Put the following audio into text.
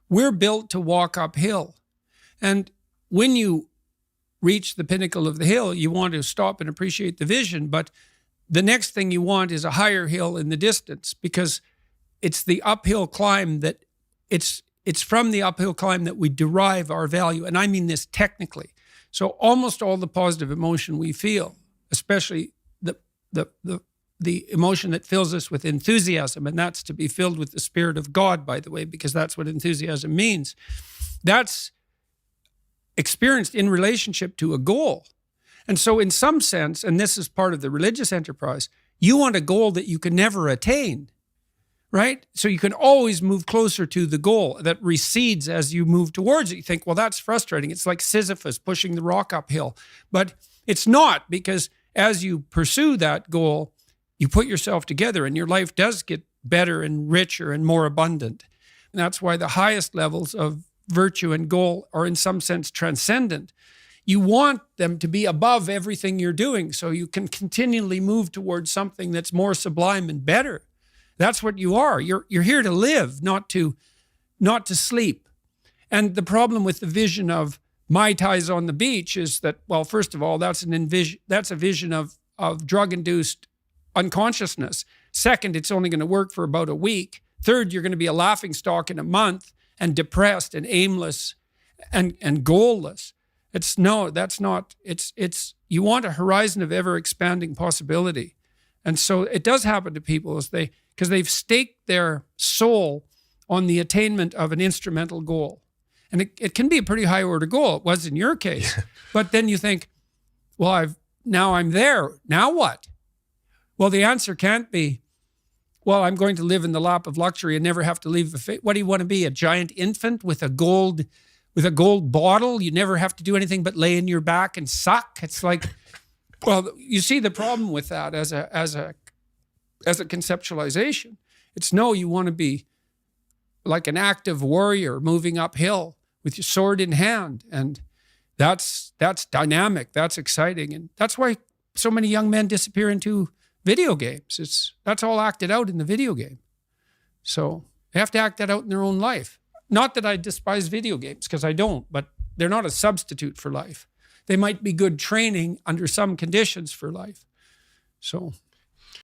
We're built to walk uphill. And when you reach the pinnacle of the hill, you want to stop and appreciate the vision. But the next thing you want is a higher hill in the distance, because it's the uphill climb that it's from the uphill climb that we derive our value. And I mean this technically. So almost all the positive emotion we feel, especially the emotion that fills us with enthusiasm, and that's to be filled with the Spirit of God, by the way, because that's what enthusiasm means. That's experienced in relationship to a goal. And so in some sense, and this is part of the religious enterprise, you want a goal that you can never attain, right? So you can always move closer to the goal that recedes as you move towards it. You think, well, that's frustrating. It's like Sisyphus pushing the rock uphill. But it's not, because as you pursue that goal, you put yourself together and your life does get better and richer and more abundant. And that's why the highest levels of virtue and goal are in some sense transcendent. You want them to be above everything you're doing so you can continually move towards something that's more sublime and better. That's what you are. You're here to live, not to sleep. And the problem with the vision of Mai Tais on the beach is that, well, first of all, that's a vision of drug-induced unconsciousness. Second, it's only going to work for about a week. Third, you're going to be a laughingstock in a month and depressed and aimless and goalless. You want a horizon of ever expanding possibility. And so it does happen to people because they've staked their soul on the attainment of an instrumental goal. And it can be a pretty high order goal. It was in your case. But then you think, well, now I'm there. Now what? Well, the answer can't be, well, I'm going to live in the lap of luxury and never have to leave the face. What do you want to be? A giant infant with a gold bottle? You never have to do anything but lay in your back and suck. It's like, well, you see the problem with that as a conceptualization. It's no, you want to be like an active warrior moving uphill with your sword in hand. And that's dynamic. That's exciting. And that's why so many young men disappear into video games. That's all acted out in the video game. So they have to act that out in their own life. Not that I despise video games, because I don't, but they're not a substitute for life. They might be good training under some conditions for life. So